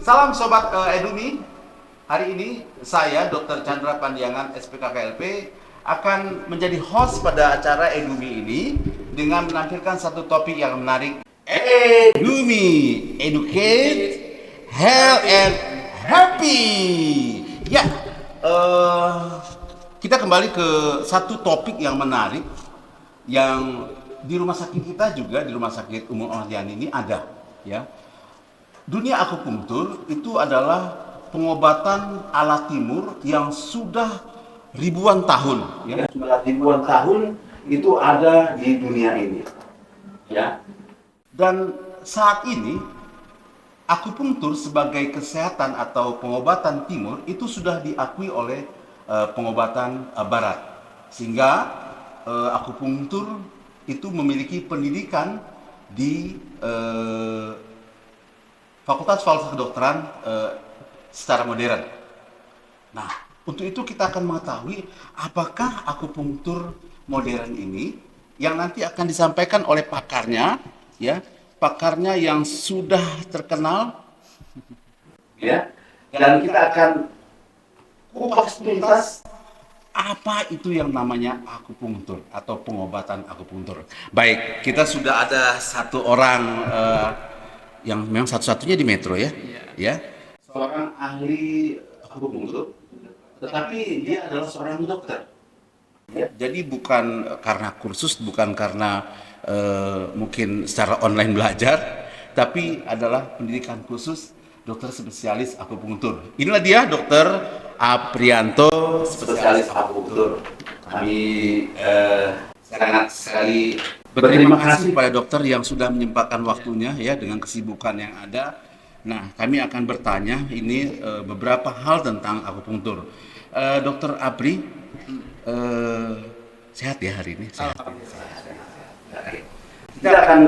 Salam Sobat Edumi. Hari ini saya Dr. Chandra Pandiangan SPKKLP akan menjadi host pada acara Edumi ini dengan menampilkan satu topik yang menarik. Edumi, educate, health and happy. Ya, kita kembali ke satu topik yang menarik yang di rumah sakit kita juga, di Rumah Sakit Umum Ahmad Yani ini ada, ya. Dunia akupunktur itu adalah pengobatan ala timur yang sudah ribuan tahun, ya. Sudah ribuan tahun itu ada di dunia ini, ya. Dan saat ini akupunktur sebagai kesehatan atau pengobatan timur itu sudah diakui oleh pengobatan barat, sehingga akupunktur itu memiliki pendidikan di Fakultas Falsafah Kedokteran secara modern. Nah, untuk itu kita akan mengetahui apakah akupunktur modern ini yang nanti akan disampaikan oleh pakarnya, ya, pakarnya yang sudah terkenal, ya, dan kita akan kupas tuntas apa itu yang namanya akupunktur atau pengobatan akupunktur. Baik, kita sudah ada satu orang yang memang satu-satunya di Metro, ya, ya, seorang ahli akupunktur, tetapi dia adalah seorang dokter. Ya, jadi bukan karena kursus, bukan karena mungkin secara online belajar, tapi adalah pendidikan khusus dokter spesialis akupunktur. Inilah dia Dokter Aprianto, spesialis akupunktur. Kami sangat sekali berterima kasih pada dokter yang sudah menyempatkan waktunya, ya, dengan kesibukan yang ada. Nah, kami akan bertanya ini beberapa hal tentang akupunktur. Dokter Apri, sehat ya hari ini? Sehat. Kita akan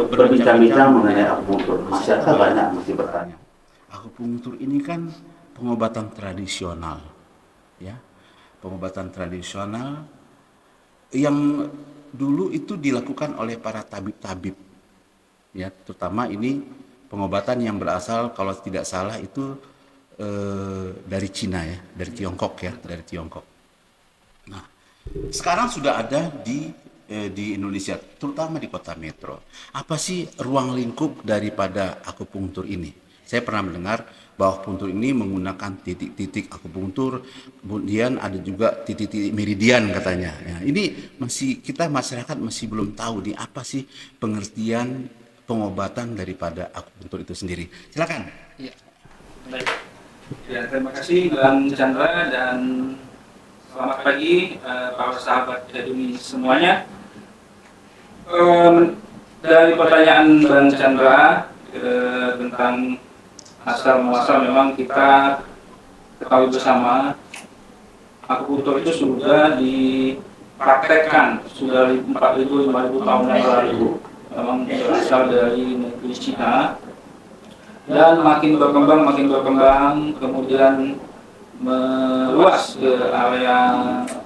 berbincang-bincang mengenai akupunktur. Masyarakat banyak masih bertanya. Akupunktur ini kan pengobatan tradisional, ya, pengobatan tradisional yang dulu itu dilakukan oleh para tabib-tabib, ya, terutama ini pengobatan yang berasal kalau tidak salah itu dari Cina, ya, dari Tiongkok, ya, dari Tiongkok. Nah, sekarang sudah ada di Indonesia, terutama di kota Metro. Apa sih ruang lingkup daripada akupunktur ini? Saya pernah mendengar bahwa akupunktur ini menggunakan titik-titik akupunktur, kemudian ada juga titik-titik meridian katanya. Ya, ini masih kita masyarakat masih belum tahu nih apa sih pengertian pengobatan daripada akupunktur itu sendiri. Silakan. Ya, baik. Ya, terima kasih Bang Chandra dan selamat pagi para sahabat Edumi semuanya. Dari pertanyaan Bang Chandra tentang asal muasal, memang kita ketahui bersama akupunktur itu sudah dipraktekkan sudah 4.000-5.000 tahun yang lalu, memang berasal dari negeri Cina dan makin berkembang kemudian meluas ke area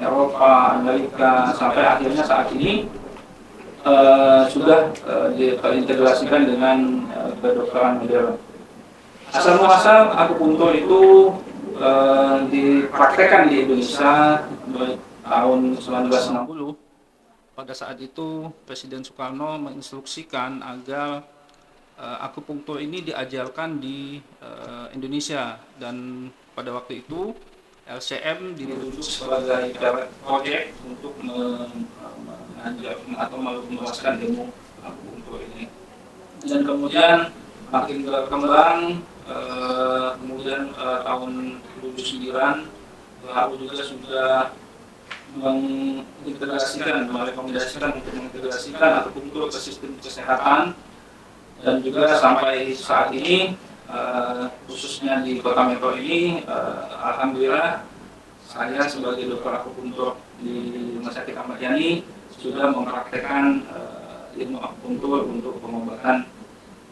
Eropa, Amerika, sampai akhirnya saat ini sudah terintegrasikan dengan kedokteran modern. Asal muasal akupunktur itu dipraktekkan di Indonesia mulai tahun 1960. Pada saat itu Presiden Soekarno menginstruksikan agar akupunktur ini diajarkan di Indonesia, dan pada waktu itu LCM ditunjuk sebagai proyek untuk mengajar atau meluaskan ilmu akupunktur ini. Dan kemudian makin berkembang, kemudian tahun 2009 WHO juga sudah merekomendasikan untuk mengintegrasikan akupunktur ke sistem kesehatan, dan juga sampai saat ini khususnya di Kota Metro ini, alhamdulillah saya sebagai dokter akupunktur di Rumah Sakit Ahmad Yani sudah mempraktekkan ilmu akupunktur untuk pengobatan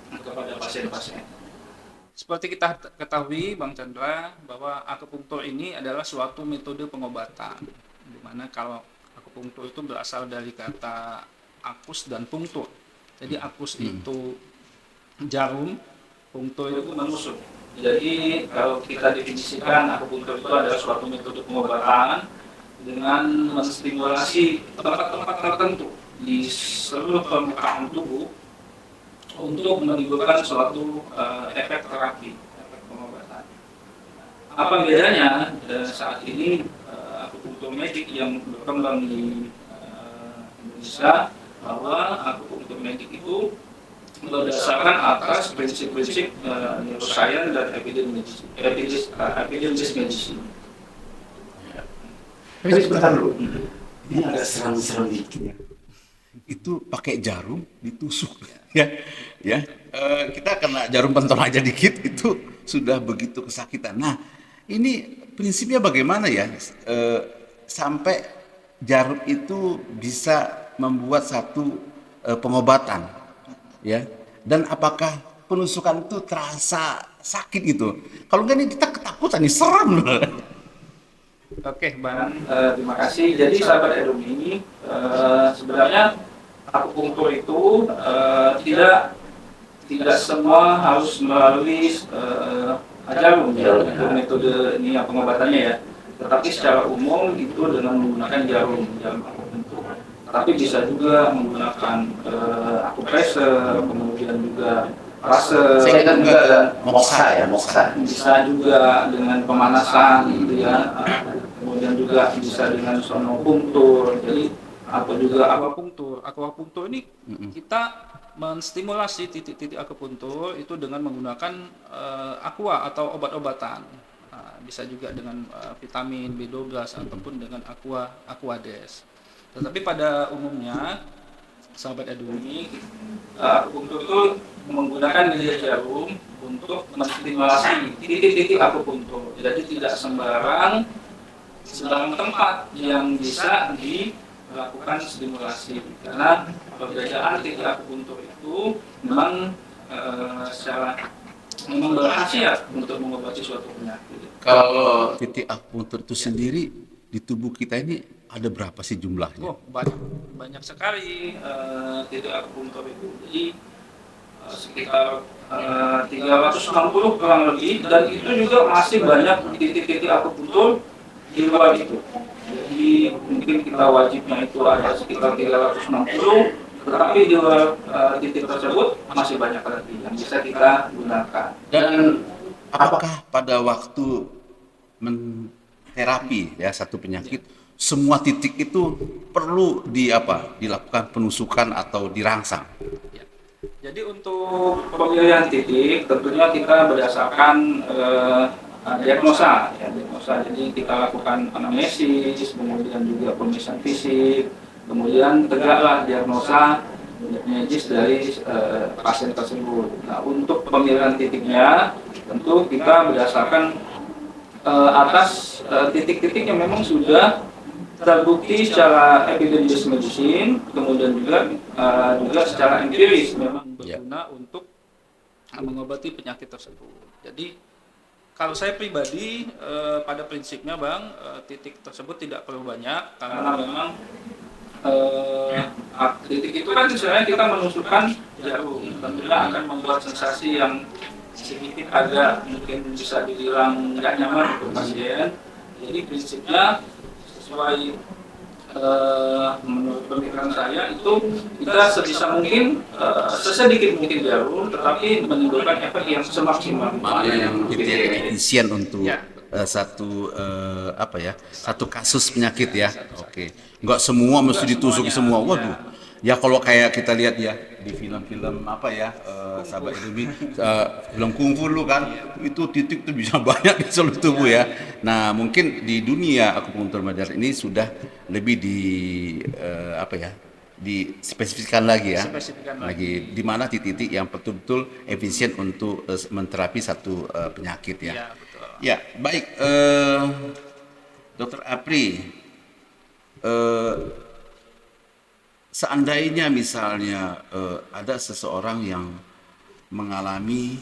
kepada pasien-pasien. Seperti kita ketahui Bang Chandra, bahwa akupunktur ini adalah suatu metode pengobatan, di mana kalau akupunktur itu berasal dari kata akus dan punktur. Jadi akus itu jarum, punktur itu menusuk. Jadi kalau kita definisikan akupunktur itu adalah suatu metode pengobatan dengan menstimulasi tempat-tempat tertentu di seluruh permukaan tubuh untuk menimbulkan suatu efek terapi, efek pengobatan. Apa bedanya saat ini akupunktur medik yang berkembang di Indonesia, bahwa akupunktur medik itu berdasarkan atas prinsip-prinsip neuroscience dan evidence medicine. Tapi sebentar dulu, ini agak seram-seram dikit ya. Itu pakai jarum ditusuk ya, ya. Kita kena jarum pentul aja dikit itu sudah begitu kesakitan. Nah, ini prinsipnya bagaimana ya sampai jarum itu bisa membuat satu pengobatan, ya. Dan apakah penusukan itu terasa sakit gitu? Kalau enggak nih kita ketakutan nih, seram loh. Oke, Bang, terima kasih. Jadi sahabat Edumi, sebenarnya akupunktur itu tidak semua harus melalui jarum ya, untuk metode ini pengobatannya ya. Tetapi secara umum itu dengan menggunakan jarum akupunktur. Tapi bisa juga menggunakan akupressor, kemudian juga rase, Saya kan juga ada moksa. bisa juga dengan pemanasan gitu ya, kemudian juga bisa dengan sonopunktur, jadi atau juga akupunktur. Akupunktur ini kita menstimulasi titik-titik akupunktur itu dengan menggunakan aqua atau obat-obatan. Bisa juga dengan vitamin B12 ataupun dengan aquades. Tetapi pada umumnya sahabat Edumi, akupunktur itu menggunakan jarum untuk menstimulasi titik-titik akupunktur. Jadi tidak sembarang tempat yang bisa dilakukan stimulasi, karena perbedaan titik akupunktur itu memang memang berkhasiat untuk mengobati suatu penyakit. Kalau titik akupunktur itu sendiri di tubuh kita ini ada berapa sih jumlahnya? Oh, banyak sekali titik akupunktur itu. Jadi sekitar 360 kurang lebih, dan itu juga masih banyak titik-titik akupunktur di luar itu. Jadi mungkin kita wajibnya itu ada sekitar 360, tetapi di luar titik tersebut masih banyak lagi yang bisa kita gunakan. Dan apakah pada waktu terapi ya satu penyakit semua titik itu perlu dilakukan penusukan atau dirangsang? Jadi untuk pemilihan titik tentunya kita berdasarkan diagnosa. Jadi kita lakukan anamnesis, kemudian juga pemeriksaan fisik, kemudian tegaklah diagnosa medis dari pasien tersebut. Nah, untuk pemilihan titiknya tentu kita berdasarkan atas titik-titik yang memang sudah terbukti secara evidence medicine, kemudian juga secara empiris memang berguna untuk mengobati penyakit tersebut. Jadi kalau saya pribadi pada prinsipnya Bang, titik tersebut tidak perlu banyak, karena memang titik itu kan sebenarnya kita menusukkan jarum, tentunya akan membuat sensasi yang sedikit agak mungkin bisa dibilang nggak nyaman untuk pasien. Jadi prinsipnya sesuai menurut pemikiran saya itu kita sebisa mungkin sesedikit mungkin jarum, tetapi menimbulkan efek yang semaksimal Yang efisien untuk satu satu kasus penyakit ya. Oke, nggak semua mesti ditusuki semua. Waduh. Ya kalau kayak kita lihat ya di film-film sahabat Edumi, film kungfu lu kan, itu titik tuh bisa banyak di seluruh tubuh ya. Nah mungkin di dunia akupunktur modern ini sudah lebih dispesifikkan lagi ya, lagi di mana titik-titik yang betul-betul efisien untuk menterapi satu penyakit ya. Ya, betul. Ya baik, Dokter Apri. Seandainya misalnya ada seseorang yang mengalami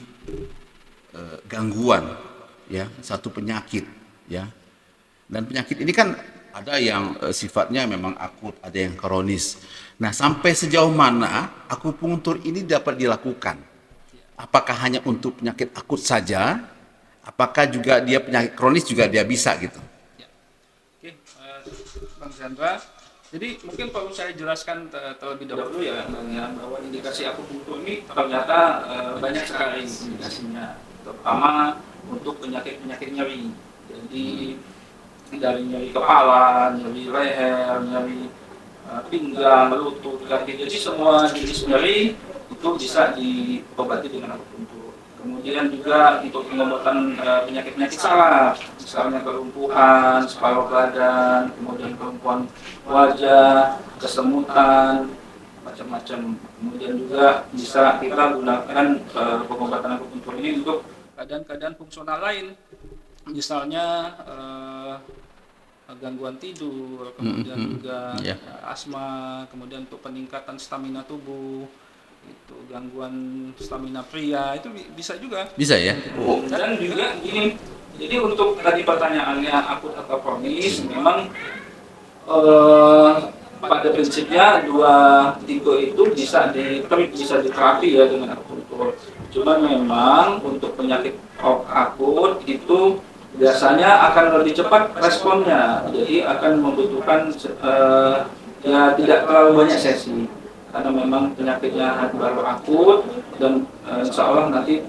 gangguan ya satu penyakit ya, dan penyakit ini kan ada yang sifatnya memang akut, ada yang kronis. Nah sampai sejauh mana akupunktur ini dapat dilakukan? Apakah hanya untuk penyakit akut saja apakah juga dia penyakit kronis juga dia bisa gitu? Ya. Oke, Bang Chandra. Jadi mungkin perlu saya jelaskan terlebih dahulu ya, bahwa indikasi akupunktur ini ternyata banyak sekali indikasinya, terutama untuk penyakit-penyakit nyeri. Jadi dari nyeri kepala, nyeri leher, nyeri pinggang, lutut, kaki. Jadi semua jenis nyeri itu bisa diobati dengan akupunktur. Kemudian juga untuk pengobatan penyakit-penyakit saraf, misalnya kelumpuhan, separuh badan, kemudian kelumpuhan wajah, kesemutan, macam-macam. Kemudian juga bisa kita gunakan pengobatan akupunktur ini untuk keadaan-keadaan fungsional lain, misalnya gangguan tidur, kemudian juga asma, kemudian untuk peningkatan stamina tubuh, itu gangguan stamina pria itu bisa juga. Bisa ya? Dan juga gini, jadi untuk tadi pertanyaannya akut atau kronis, memang pada prinsipnya dua tipe itu bisa diterapi ya dengan akupunktur. Cuma memang untuk penyakit akut itu biasanya akan lebih cepat responnya, jadi akan membutuhkan ya tidak terlalu banyak sesi. Karena memang penyakitnya baru akut dan insya Allah nanti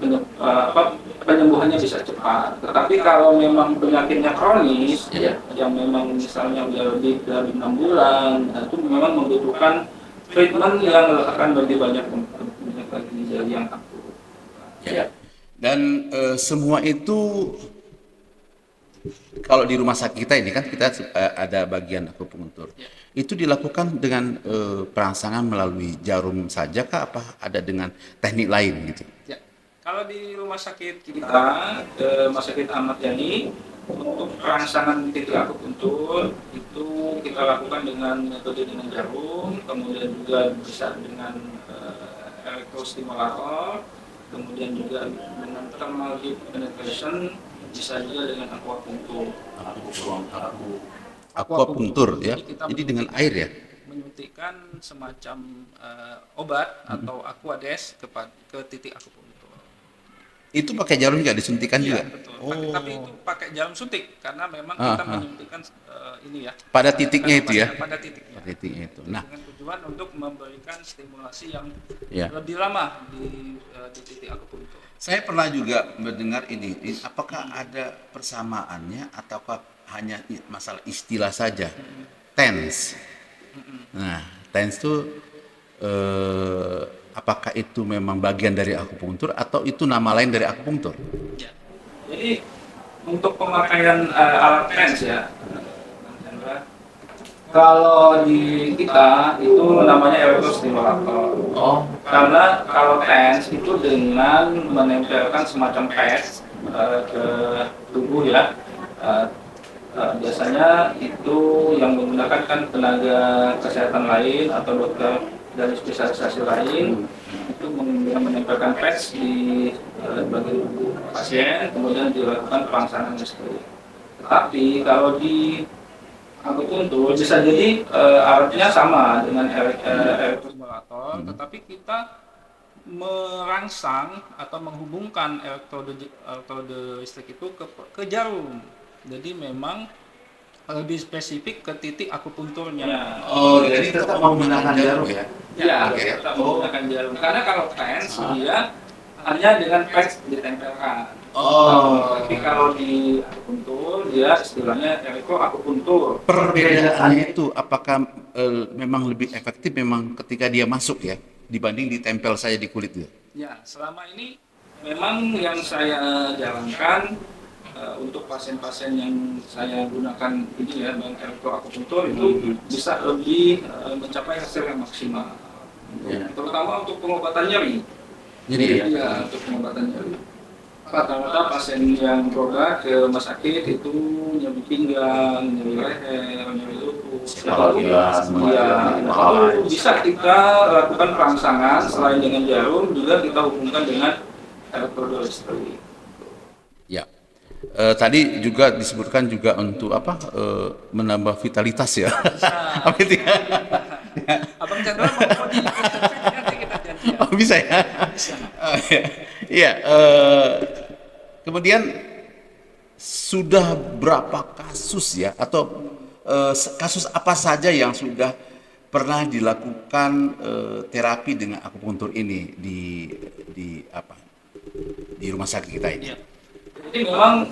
penyembuhannya bisa cepat. Tetapi kalau memang penyakitnya kronis, yang memang misalnya udah lebih dari 6 bulan, itu memang membutuhkan treatment yang akan lebih banyak lagi dari yang akut. Ya. Dan semua itu kalau di rumah sakit kita ini kan kita ada bagian akupunktur. Itu dilakukan dengan perangsangan melalui jarum saja kah, apa ada dengan teknik lain gitu? Ya. Kalau di rumah sakit kita, Rumah Sakit Ahmad Yani, untuk perangsangan titik akupunktur itu kita lakukan dengan metode dengan jarum, kemudian juga bisa dengan elektrostimulator, kemudian juga dengan thermal deep penetration, bisa juga dengan aquapunktur. Akupunktur ya. Jadi dengan air ya. Menyuntikkan semacam obat atau aquades ke titik akupunktur. Itu pakai jarum juga disuntikan Iya, juga. betul. Tapi itu pakai jarum suntik karena memang kita menyuntikkan ini ya. Pada titiknya itu ya. Pada titiknya. Pada titiknya itu. Nah, dengan tujuan untuk memberikan stimulasi yang ya. lebih lama di titik akupunktur. Saya pernah juga mendengar ini, apakah ada persamaannya ataukah hanya masalah istilah saja? TENS. Nah, TENS itu apakah itu memang bagian dari akupunktur atau itu nama lain dari akupunktur? Ya. Jadi untuk pemakaian alat TENS ya, kalau di kita itu namanya elektrostimulator. Oh. Karena kalau TENS itu dengan menempelkan semacam pads ke tubuh ya. Biasanya itu yang menggunakan kan tenaga kesehatan lain atau dokter dari spesialisasi lain itu menempelkan pads di bagian tubuh pasien, kemudian dilakukan perangsangan listrik. Tetapi kalau di akupunktur bisa jadi alatnya sama dengan elektrostimulator, tetapi kita merangsang atau menghubungkan elektrode listrik itu ke jarum. Jadi memang lebih spesifik ke titik akupunkturnya. Oh, jadi tetap menggunakan jarum ya? Ya, tetap menggunakan jarum. Karena kalau TENS dia hanya dengan pads ditempelkan. Tapi kalau di akupunktur dia istilahnya elektroakupunktur. Perbedaannya itu apakah memang lebih efektif memang ketika dia masuk ya dibanding ditempel saja di kulit gitu? Ya, selama ini memang yang saya jalankan untuk pasien-pasien yang saya gunakan ini ya dengan elektroakupunktur itu bisa lebih mencapai hasil yang maksimal. Terutama untuk pengobatan nyeri. Ya, untuk pengobatan nyeri. Rata-rata pasien yang berobat ke rumah sakit itu nyeri pinggang, nyeri leher, nyeri lutut, itu bisa kita lakukan perangsangan selain dengan jarum juga kita hubungkan dengan elektrode listrik. Ya, tadi juga disebutkan juga untuk apa menambah vitalitas ya. Apa itu ya? Abang Chandra mau nanti kita janji. Oh, bisa ya? Iya. Kemudian sudah berapa kasus ya, atau kasus apa saja yang sudah pernah dilakukan terapi dengan akupuntur ini di apa di rumah sakit kita ini? Ya. Jadi memang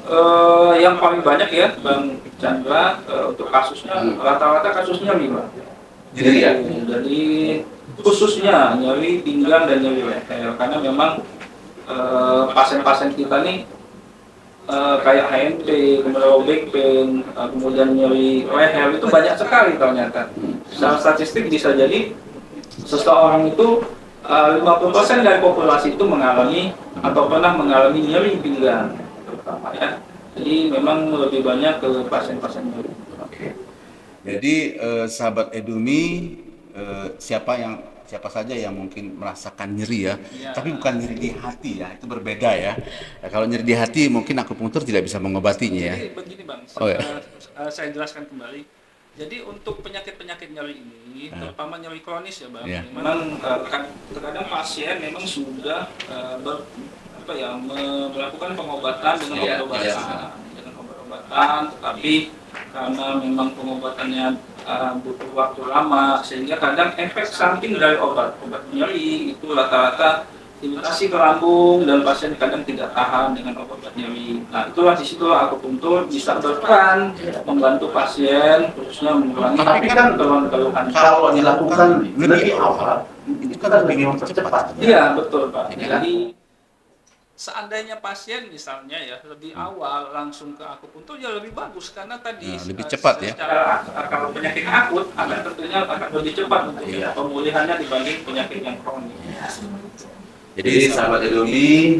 yang paling banyak ya Bang Chandra, untuk kasusnya rata-rata kasusnya lima. Jadi ya. Jadi khususnya nyeri pinggang dan nyeri leher, karena memang pasien-pasien kita nih kayak HNP, kemudian back pain, kemudian nyeri leher itu banyak sekali ternyata. Secara statistik bisa jadi seseorang itu 50% dari populasi itu mengalami atau pernah mengalami nyeri pinggang terutama ya. Jadi memang lebih banyak ke pasien-pasien nyeri. Oke. Jadi sahabat Edumi, siapa saja yang mungkin merasakan nyeri ya, Ya. tapi bukan nyeri di hati ya, itu berbeda ya. Kalau nyeri di hati mungkin akupunktur tidak bisa mengobatinya ya. Jadi begini Bang, Oh, ya. saya jelaskan kembali. Jadi untuk penyakit-penyakit nyeri ini, terutama nyeri kronis ya Bang, Ya. memang terkadang pasien memang sudah melakukan pengobatan dengan Ya, obat-obatan, tetapi karena memang pengobatannya butuh waktu lama, sehingga kadang efek samping dari obat nyeri itu rata-rata iritasi ke lambung dan pasien kadang tidak tahan dengan obat nyeri. Nah, disitulah akupunktur bisa berperan membantu pasien, khususnya mengurangi Tapi kan keluhan-keluhan. kalau dilakukan lebih awal, itu kan lebih cepat. Iya, betul Pak. Jadi seandainya pasien misalnya ya lebih awal langsung ke akupunktur ya lebih bagus, karena tadi Nah, lebih cepat ya. secara kalau penyakit akut tentunya akan lebih cepat untuk pemulihannya dibanding penyakit yang kronis. Jadi sahabat Edumi,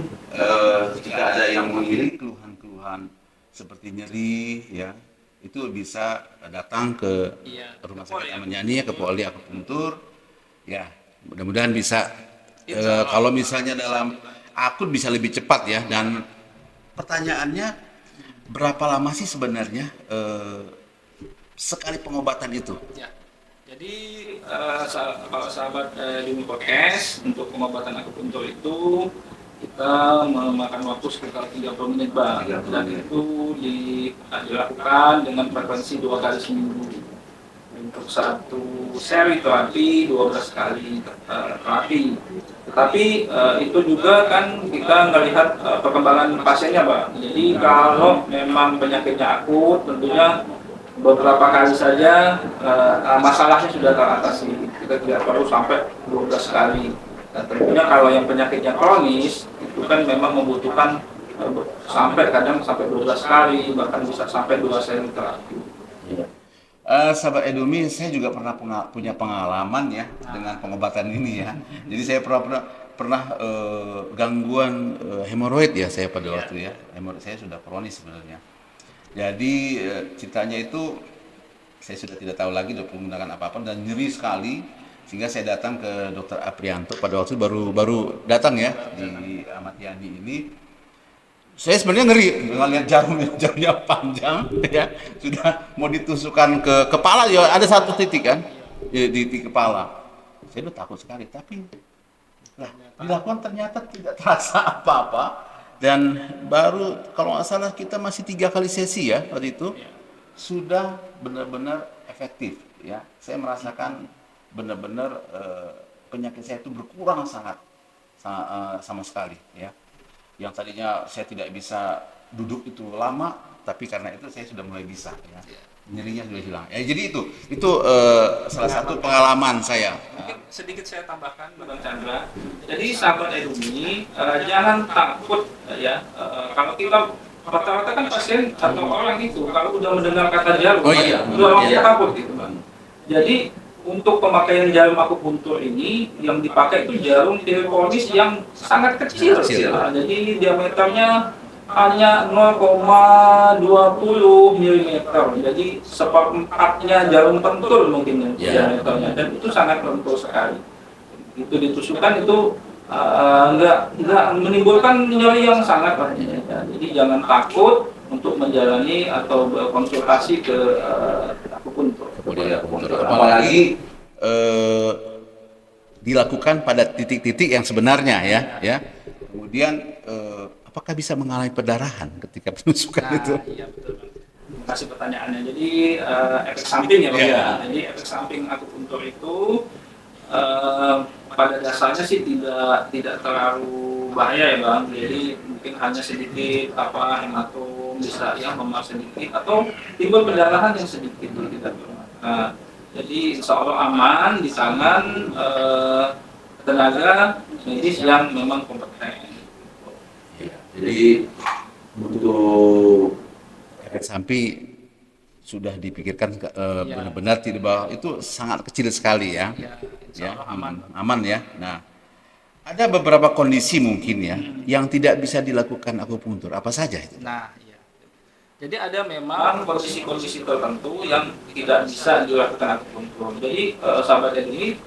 jika ada yang memiliki keluhan-keluhan seperti nyeri ya, itu bisa datang ke rumah sakit Ahmad Yani, ke poli akupunktur ya. Mudah-mudahan bisa kalau misalnya dalam akut bisa lebih cepat ya. Dan pertanyaannya, berapa lama sih sebenarnya sekali pengobatan itu? Ya. Jadi kalau sahabat di podcast untuk pengobatan akupunktur itu kita memakan waktu sekitar 30 menit Bang, dan itu dilakukan dengan frekuensi 2 kali seminggu. Untuk satu seri terapi 12 kali terapi. Tetapi itu juga kan kita melihat perkembangan pasiennya Bang. Jadi kalau memang penyakitnya akut, tentunya beberapa kali saja masalahnya sudah teratasi. Kita tidak perlu sampai 12 kali. Dan tentunya kalau yang penyakitnya kronis itu kan memang membutuhkan kadang sampai 12 kali, bahkan bisa sampai 2 seri terapi. Sahabat Edumi, saya juga punya pengalaman ya dengan pengobatan ini ya. Jadi saya pernah gangguan hemoroid ya saya pada waktu ya. Hemoroid saya sudah kronis sebenarnya. Jadi ceritanya itu saya sudah tidak tahu lagi dokter menggunakan apa-apa dan nyeri sekali, sehingga saya datang ke dokter Aprianto pada waktu baru datang ya di Ahmad Yani ini. Saya sebenarnya ngeri melihat jarumnya panjang ya, sudah mau ditusukkan ke kepala ya, ada satu titik kan di kepala. Saya udah takut sekali, tapi dilakukan ternyata tidak terasa apa-apa. Dan baru kalau nggak salah kita masih 3 kali sesi ya waktu itu, sudah benar-benar efektif ya. Saya merasakan benar-benar penyakit saya itu berkurang sangat sama sekali ya. Yang tadinya saya tidak bisa duduk itu lama, tapi karena itu saya sudah mulai bisa ya. Nyerinya sudah hilang. Ya, jadi itu salah satu pengalaman saya. Mungkin sedikit saya tambahkan Bang Chandra. Jadi sahabat Edumi, jangan takut ya. Kalau kita rata-rata kan pasien atau orang itu kalau udah mendengar kata jarum, udah langsung takut gitu Bang. Jadi untuk pemakaian jarum akupunktur ini yang dipakai itu jarum teleponis yang sangat kecil. Nah, jadi diameternya hanya 0,20 mm. Jadi seperempatnya jarum pentul mungkin diameternya, dan itu sangat lentur sekali. Itu ditusukkan itu nggak menimbulkan nyeri yang sangat banyak. Jadi jangan takut untuk menjalani atau berkonsultasi ke akupunktur. Apalagi dilakukan pada titik-titik yang sebenarnya ya. Kemudian apakah bisa mengalami perdarahan ketika penusukan itu? Iya betul Bang. Terima kasih pertanyaannya. Jadi efek samping ya Bang. Iya. Ya. Jadi efek samping akupuntur itu pada dasarnya sih tidak terlalu bahaya ya Bang. Jadi mungkin hanya sedikit hematom bisa ya memar sedikit atau timbul pendarahan yang sedikit kita. Nah, jadi insya Allah aman di tangan tenaga medis yang memang kompeten. Iya. Jadi untuk efek samping sudah dipikirkan benar-benar tidak, bahwa itu sangat kecil sekali ya. Ya, insya Ya, Allah aman ya. Nah, ada beberapa kondisi mungkin ya yang tidak bisa dilakukan akupunktur. Apa saja itu? Nah, iya. Jadi ada memang kondisi-kondisi tertentu yang tidak bisa dilakukan akupuntur. Jadi sahabat ini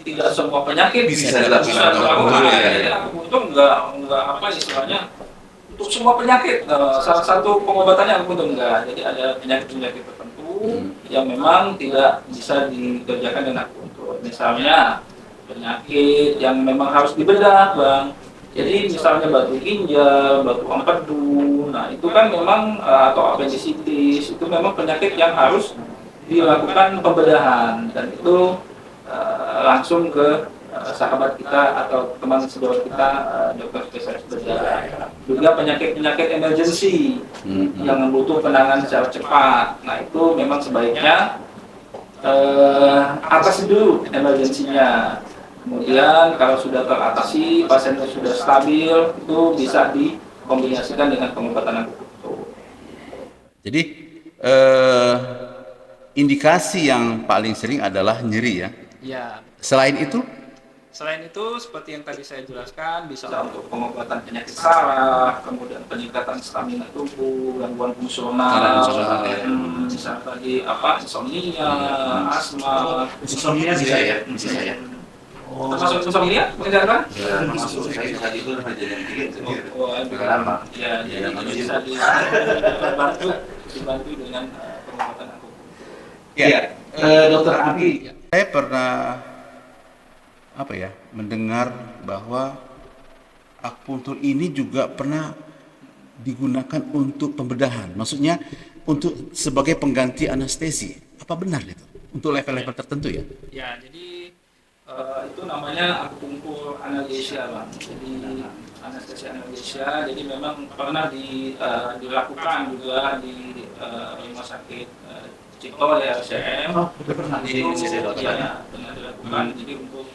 tidak semua penyakit Bisa dilakukan akupuntur, ya. Jadi akupuntur enggak apa istilahnya untuk semua penyakit. Salah satu pengobatannya akupuntur enggak. Jadi ada penyakit-penyakit tertentu yang memang tidak bisa dikerjakan dengan akupuntur. Misalnya penyakit yang memang harus dibedah, Bang. Jadi misalnya batu ginjal, batu empedu, nah itu kan memang atau apendisitis itu memang penyakit yang harus dilakukan pembedahan dan itu langsung ke sahabat kita atau teman sejawat kita dokter spesialis bedah. Juga penyakit-penyakit emergency yang butuh penanganan secara cepat. Nah itu memang sebaiknya atasi dulu emergensinya. Kemudian kalau sudah teratasi, pasiennya sudah stabil, itu bisa dikombinasikan dengan pengobatan akupuntur. Jadi indikasi yang paling sering adalah nyeri ya. Ya. Selain itu, seperti yang tadi saya jelaskan, bisa untuk pengobatan penyakit saraf, kemudian peningkatan stamina tubuh, gangguan fungsional, bisa tadi insomnia, asma. insomnia bisa ya, bisa ya. Termasuk insomnia, penjelasan? Ya, masuk saya tadi itu jadi dikit. Lama. Ya, jadi bisa dibantu dengan pengobatan akupuntur. Ya, Dokter Abi, saya pernah mendengar bahwa akupuntur ini juga pernah digunakan untuk pembedahan. Maksudnya untuk sebagai pengganti anestesi. Apa benar itu? Untuk level-level tertentu ya? Ya, jadi itu namanya akupunktur analgesia, Bang. Jadi anestesi analgesia. Jadi memang pernah dilakukan juga di rumah sakit Cipto ya RCM. Pernah di ya, pernah dilakukan. Jadi untuk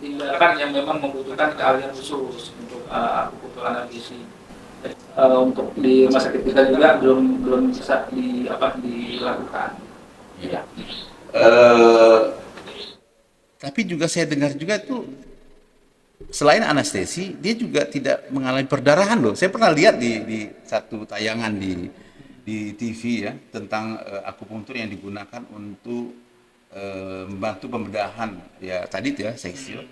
tindakan yang memang membutuhkan keahlian khusus untuk akupunktur analgesi. Untuk di rumah sakit kita juga belum bisa dilakukan. Ya. Tapi juga saya dengar juga itu selain anestesi dia juga tidak mengalami perdarahan loh. Saya pernah lihat di satu tayangan di TV ya tentang akupunktur yang digunakan untuk membantu pembedahan ya tadi itu ya seksio.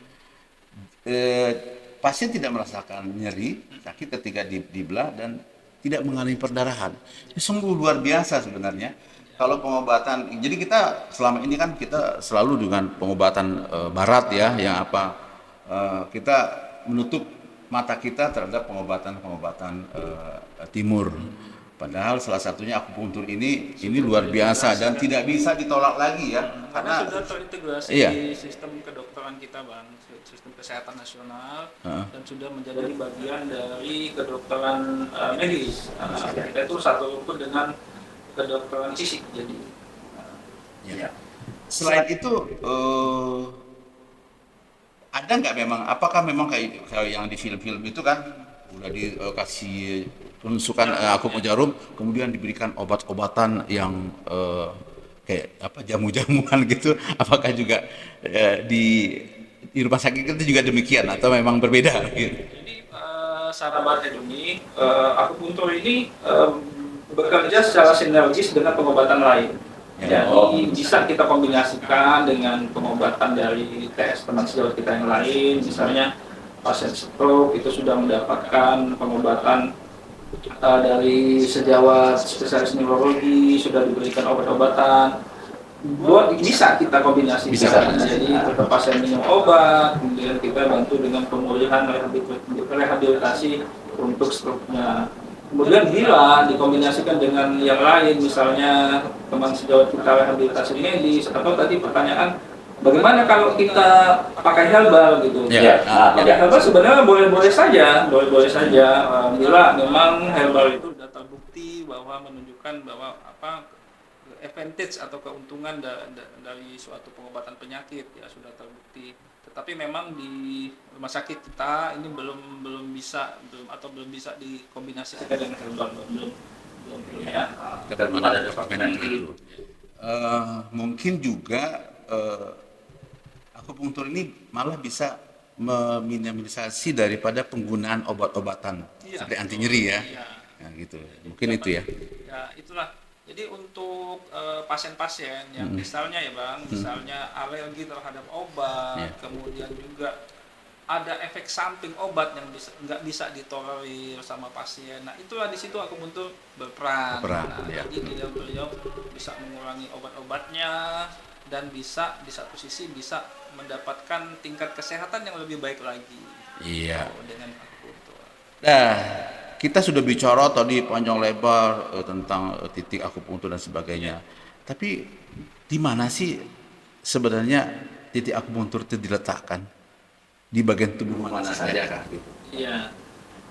Pasien tidak merasakan nyeri, sakit ketika dibelah dan tidak mengalami perdarahan. Ini sungguh luar biasa sebenarnya. Kalau pengobatan, jadi kita selama ini kan kita selalu dengan pengobatan barat ya, yang kita menutup mata kita terhadap pengobatan timur. Padahal salah satunya akupunktur ini luar biasa dan tidak bisa ditolak lagi ya. Karena sudah terintegrasi di sistem kedokteran kita, Bang, sistem kesehatan nasional dan sudah menjadi bagian dari kedokteran medis. Kita itu satu rukun dengan kedokteran fisik jadi. Ya. Selain itu ada nggak apakah memang kayak yang di film-film itu kan udah dikasih penusukan akupuntur jarum, kemudian diberikan obat-obatan yang kayak jamu-jamuan gitu, apakah juga di rumah sakit itu juga demikian atau memang berbeda gitu? Jadi sahabat ini akupuntur ini bekerja secara sinergis dengan pengobatan lain. Jadi bisa kita kombinasikan dengan pengobatan dari teman sejawat kita yang lain, misalnya pasien stroke itu sudah mendapatkan pengobatan dari sejawat spesialis neurologi, sudah diberikan obat-obatan. bisa kita kombinasi. Bisa. Jadi tetap pasien minum obat, kemudian kita bantu dengan pemulihan rehabilitasi untuk struknya. Kemudian bila dikombinasikan dengan yang lain, misalnya teman sejawat kita rehabilitasi medis, atau tadi pertanyaan, bagaimana kalau kita pakai herbal gitu? Ya. Pakai herbal sebenarnya boleh-boleh saja, bila memang herbal itu sudah terbukti bahwa menunjukkan bahwa advantage atau keuntungan dari suatu pengobatan penyakit ya sudah terbukti. Tetapi memang di rumah sakit kita ini belum bisa dikombinasikan dengan herbal, belum ya. Kita belum ada departemen itu. Mungkin juga akupunktur ini malah bisa meminimalisasi daripada penggunaan obat-obatan seperti anti nyeri ya. Iya. Ya, gitu. Mungkin itu ya. Ya, itulah. Jadi untuk pasien-pasien yang misalnya ya Bang, misalnya alergi terhadap obat, Ya. kemudian juga ada efek samping obat yang nggak bisa ditolerir sama pasien. Nah, itulah di situ akupunktur berperan. Nah, ya. jadi beliau bisa mengurangi obat-obatnya dan bisa di satu sisi bisa mendapatkan tingkat kesehatan yang lebih baik lagi. Iya. Dengan akupunktur. Nah, kita sudah bicara tadi panjang lebar tentang titik akupunktur dan sebagainya. Tapi di mana sih sebenarnya titik akupunktur itu diletakkan? Di bagian tubuh mana saja kah? Iya.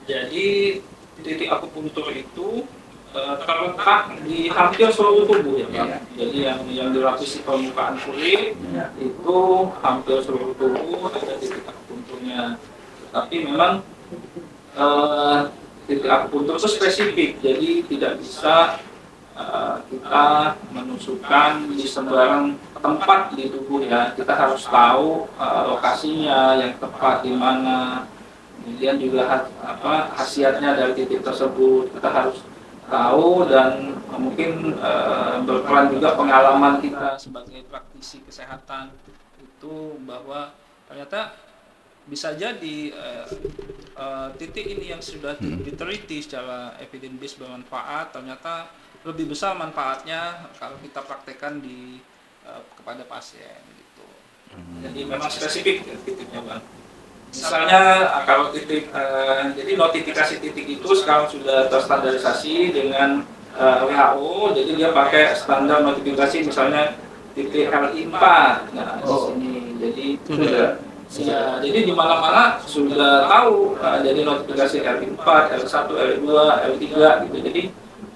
Jadi titik akupunktur itu terletak di hampir seluruh tubuh ya Pak. Iya. Jadi yang dilapisi permukaan kulit itu hampir seluruh tubuh ada titik akupunkturnya. Tapi memang titik akupunktur itu spesifik, jadi tidak bisa kita menusukkan di sembarang tempat di tubuh ya. Kita harus tahu lokasinya yang tepat di mana. Kemudian juga khasiatnya dari titik tersebut kita harus tahu, dan mungkin berperan juga pengalaman kita sebagai praktisi kesehatan itu bahwa ternyata bisa jadi titik ini yang sudah diteliti secara evidence based bermanfaat, ternyata lebih besar manfaatnya kalau kita praktekkan kepada pasien gitu. Jadi memang spesifik titiknya Bang. Misalnya kalau jadi notifikasi titik itu sekarang sudah terstandarisasi dengan WHO, jadi dia pakai standar notifikasi misalnya titik LI4. Nah, di sini jadi ya, jadi di mana-mana sudah tahu, jadi notifikasi LI4, L1, L2, L3 gitu. Jadi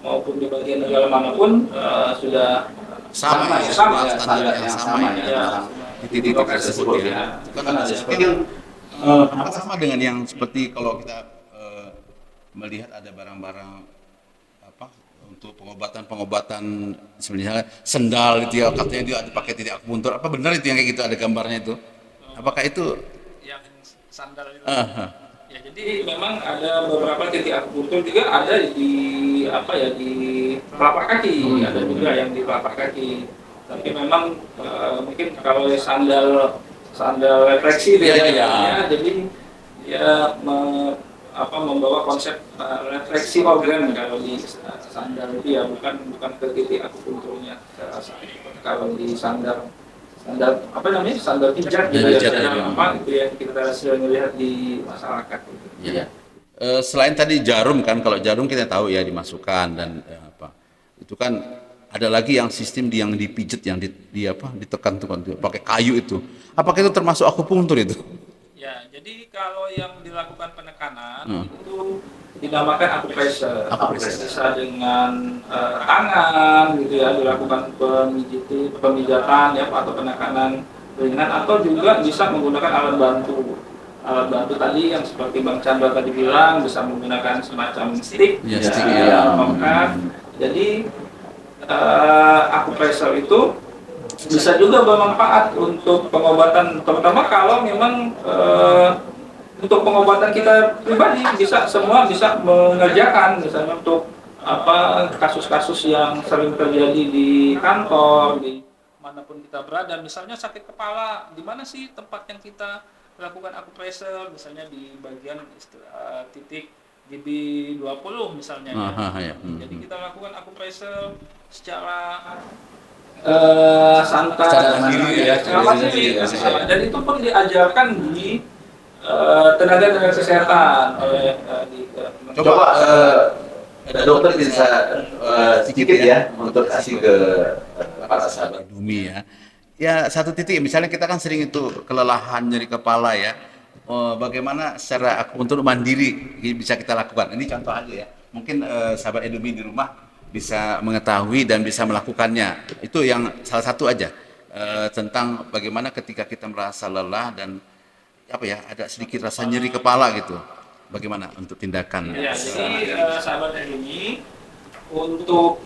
maupun di bagian negara manapun sudah Sama standar yang sama ya. Di titik tersebut ya. Kan ada seperti yang sama dengan yang seperti kalau kita melihat ada barang-barang untuk pengobatan sebenarnya sendal gitu ya, katanya dia ada pakai titik akupunktur. Apa benar itu yang kayak gitu, ada gambarnya itu? Apakah itu yang sandal itu? Ya, jadi memang ada beberapa titik akupunktur juga ada di di telapak kaki, ada juga yang di telapak kaki. Tapi memang mungkin kalau sandal refleksi ya, jadi ya membawa konsep refleksi organ kalau di sandal itu ya, bukan ke titik akupunkturnya. Kalau di sandal sandal pijat gitu ya, itu yang kita sering lihat di masyarakat gitu. ya. Selain tadi jarum kan, kalau jarum kita tahu ya dimasukkan dan itu kan ada lagi yang sistem yang dipijat, yang ditekan tuh pakai kayu itu. Apakah itu termasuk akupunktur itu? Ya, jadi kalau yang dilakukan penekanan itu dinamakan akupressure. Bisa dengan tangan gitu ya, dilakukan pemijatan ya atau penekanan ringan, atau juga bisa menggunakan alat bantu. Alat bantu tadi yang seperti Bang Chandra tadi bilang bisa menggunakan semacam stick tongkat. Jadi akupressure itu bisa juga bermanfaat untuk pengobatan, terutama kalau memang untuk pengobatan kita pribadi semua bisa mengerjakan, misalnya untuk kasus-kasus yang sering terjadi di kantor, di manapun kita berada, misalnya sakit kepala, di mana sih tempat yang kita lakukan akupressure, misalnya di bagian titik GB20 misalnya ya. Jadi kita lakukan akupressure secara santai Secara mandiri ya, secara mandiri ya, ya. dan itu pun diajarkan di tenaga kesehatan oleh Coba dokter bisa sedikit ya untuk kasih ke para sahabat Dumi ya. Ya satu titik, misalnya kita kan sering itu kelelahan nyeri kepala ya. Bagaimana secara untuk mandiri bisa kita lakukan? Ini contoh aja ya. Mungkin sahabat Edumi di rumah bisa mengetahui dan bisa melakukannya. Itu yang salah satu aja tentang bagaimana ketika kita merasa lelah dan apa ya ada sedikit rasa nyeri kepala gitu. Bagaimana untuk tindakan? ya, jadi sahabat ini untuk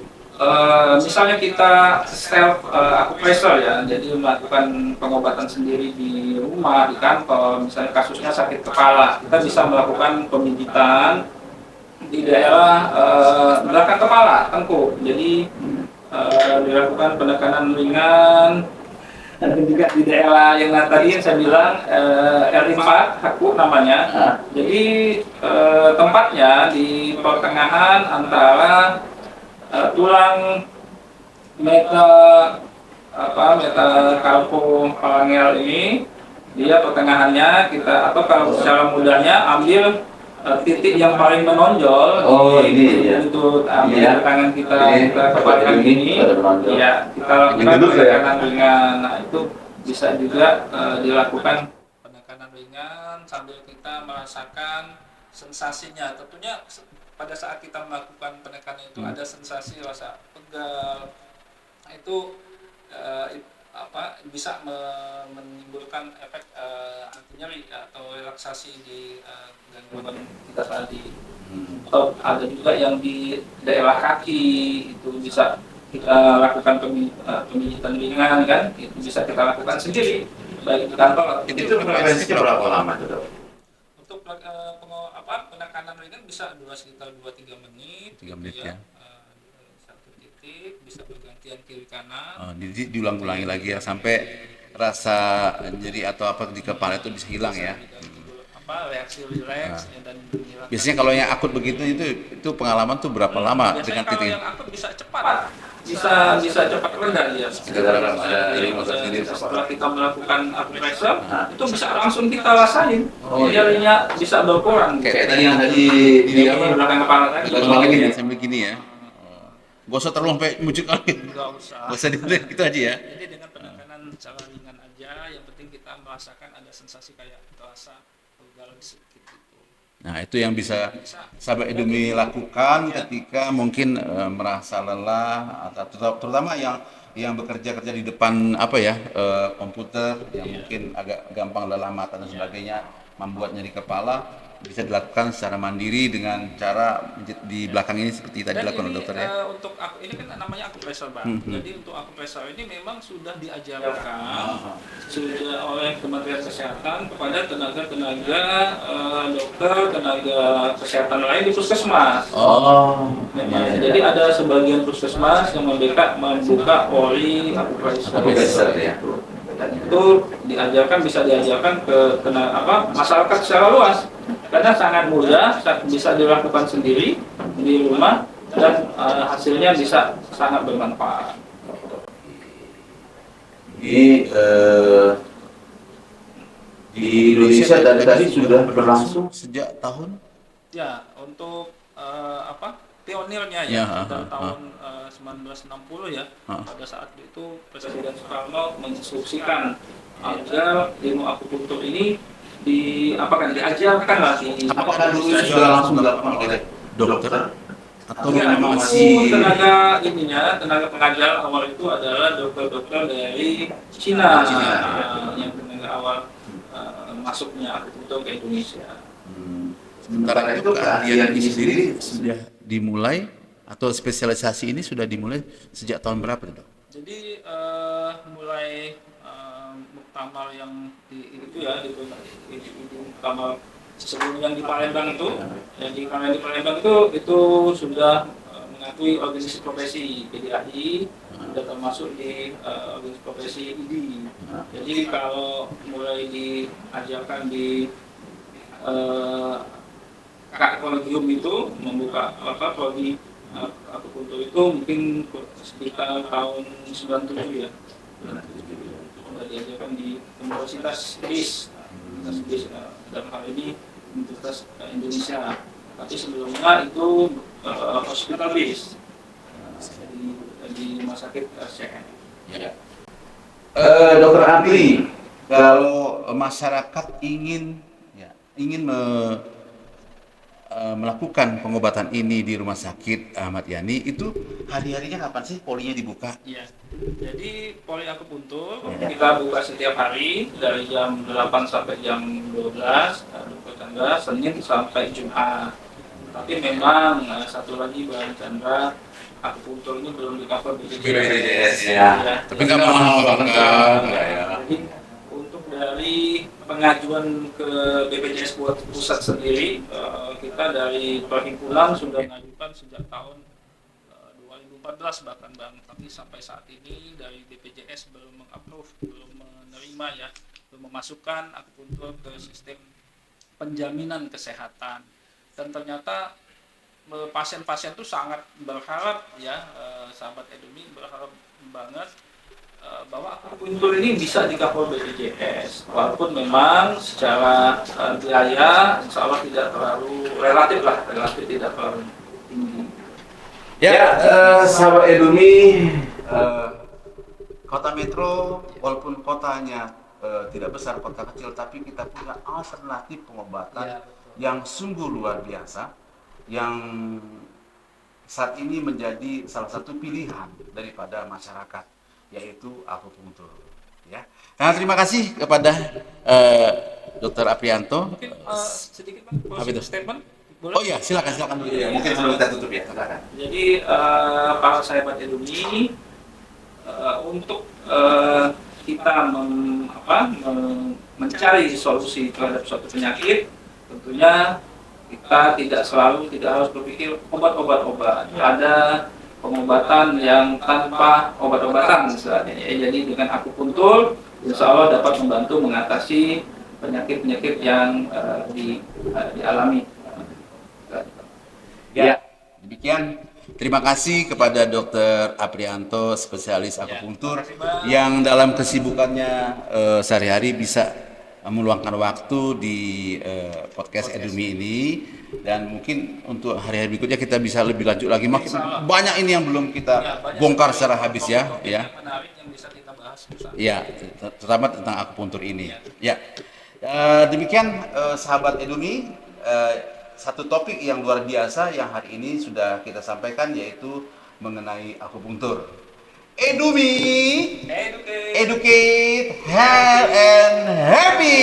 misalnya kita self acupressure ya, jadi melakukan pengobatan sendiri di rumah, di kantor, misalnya kasusnya sakit kepala, kita bisa melakukan pemijitan di daerah belakang kepala, tengkuk. Jadi dilakukan penekanan ringan dan juga di daerah yang tadi yang saya bilang L4 haku namanya. Jadi tempatnya di pertengahan antara tulang metacarpophalangeal ini, dia pertengahannya kita atau kalau secara mudahnya ambil titik yang paling menonjol ini ya. untuk ambil tangan kita kepalkan ini ya, kita lakukan penekanan ringan. Nah itu bisa juga dilakukan penekanan ringan sambil kita merasakan sensasinya. Tentunya pada saat kita melakukan penekanan itu ada sensasi rasa pegal. Nah, itu bisa menimbulkan efek anti nyeri atau relaksasi di gangguan kita tadi. Atau ada juga yang di daerah kaki itu bisa kita lakukan pemijitan ringan kan, itu bisa kita lakukan sendiri baik di kantor. Itu frekuensinya berapa lama tuh dok? Untuk penekanan ringan bisa sekitar 2-3 menit. 3 menit ya. Satu titik bisa bergantian kiri kanan. Diulang-ulangi lagi ya sampai rasa nyeri atau apa di kepala itu bisa hilang ya. Reaksi rileks dan Biasanya kalau yang akut begitu itu pengalaman tuh berapa lama dengan kalau titik? yang akut bisa cepat. Bisa cepat reda ya. Setelah kita melakukan acupressure, itu bisa langsung kita rasain. Nyerinya bisa berkurang. Kayak tadi yang tadi di belakang kepala tadi. Sambil gini ya. Gak usah terlalu sampai muncul lagi. Gak usah dilihat gitu aja ya. Jadi dengan penekanan secara ringan aja, yang penting kita merasakan ada sensasi kayak terasa pegal sedikit gitu. Nah itu yang bisa sahabat Edumi lakukan ketika mungkin merasa lelah atau terutama yang bekerja di depan komputer yang mungkin agak gampang lelah mata dan sebagainya, membuat nyeri kepala, bisa dilakukan secara mandiri dengan cara di belakang ini seperti tadi dilakukan oleh dokter ya. Untuk ini kan namanya acupressure Bang. Jadi untuk acupressure ini memang sudah diajarkan sudah oleh Kementerian Kesehatan kepada tenaga dokter, tenaga kesehatan lain di puskesmas. Jadi ada sebagian puskesmas yang membuka poli acupressure ya. Itu bisa diajarkan ke masyarakat secara luas karena sangat mudah, bisa dilakukan sendiri di rumah dan hasilnya bisa sangat bermanfaat. Di Indonesia dari tadi sudah berlangsung sejak tahun? Ya, untuk pionirnya ya, dari tahun 1960 ya. Pada saat itu Presiden Soekarno menginstruksikan agar ilmu akupunktur ini diajarkan lagi. Apakah dulu sudah langsung dilakukan oleh dokter? Atau memang masih tenaga pengajar awal itu adalah dokter-dokter dari Cina. Yang tenaga awal masuknya akupunktur ke Indonesia. Sementara itu keahlian ini sendiri sudah dimulai atau spesialisasi ini sudah dimulai sejak tahun berapa dok? Jadi mulai muktamar yang di muktamar sebelum yang di Palembang itu, itu sudah mengakui organisasi profesi PDAI, sudah termasuk di organisasi profesi IDI. Jadi kalau mulai diajarkan di kolegium itu membuka prodi akupuntur akupunktur itu mungkin sekitar tahun 97 ya. Sudah diajarkan di Universitas BIS, dalam hal ini Universitas Indonesia. Tapi sebelumnya itu hospital BIS di rumah sakit CN. Ya. Dokter Apri, kalau masyarakat ingin melakukan pengobatan ini di Rumah Sakit Ahmad Yani, itu hari-harinya kapan sih polinya dibuka? Iya. Jadi poli akupuntur kita buka setiap hari dari jam 8 sampai jam 12, Senin sampai Jumat. Tapi memang satu lagi Bang Chandra, akupuntur ini belum di cover BPJS ya. Tapi nggak mahal banget kan? Ya. Jadi untuk dari pengajuan ke BPJS pusat sendiri, kita dari perhimpunan sudah mengajukan sejak tahun 2014 bahkan Bang. Tapi sampai saat ini dari BPJS belum mengapprove, belum menerima ya, belum memasukkan akupuntur ke sistem penjaminan kesehatan. Dan ternyata pasien-pasien itu sangat berharap ya, sahabat Edumi berharap banget bahwa akupuntur ini bisa di-cover BPJS, walaupun memang secara biaya insya Allah tidak terlalu relatif tidak terlalu tinggi. Ya, sahabat Edumi, kota metro walaupun kotanya tidak besar, kota kecil, tapi kita punya alternatif pengobatan yang sungguh luar biasa, yang saat ini menjadi salah satu pilihan daripada masyarakat, yaitu akupunktur. Ya. Nah, terima kasih kepada Dr. Aprianto. Mungkin sedikit Bang, statement. Boleh? Oh iya, silakan dulu ya. Mungkin sebelum kita tutup ya, silakan. Jadi para sahabat Edumi, untuk kita mencari solusi terhadap suatu penyakit, tentunya kita tidak harus berpikir obat-obat. Ada pengobatan yang tanpa obat-obatan misalnya. Jadi dengan akupuntur, insya Allah dapat membantu mengatasi penyakit-penyakit yang dialami. Ya, demikian. Terima kasih kepada Dr. Aprianto, spesialis akupunktur, yang dalam kesibukannya sehari-hari bisa meluangkan waktu di podcast Edumi ini, dan mungkin untuk hari-hari berikutnya kita bisa lebih lanjut lagi. Banyak ini yang belum kita bongkar secara habis ya. Ya, terutama tentang akupuntur ini. Ya, demikian sahabat Edumi. Satu topik yang luar biasa yang hari ini sudah kita sampaikan, yaitu mengenai akupunktur. Edumi, educate, health and happy.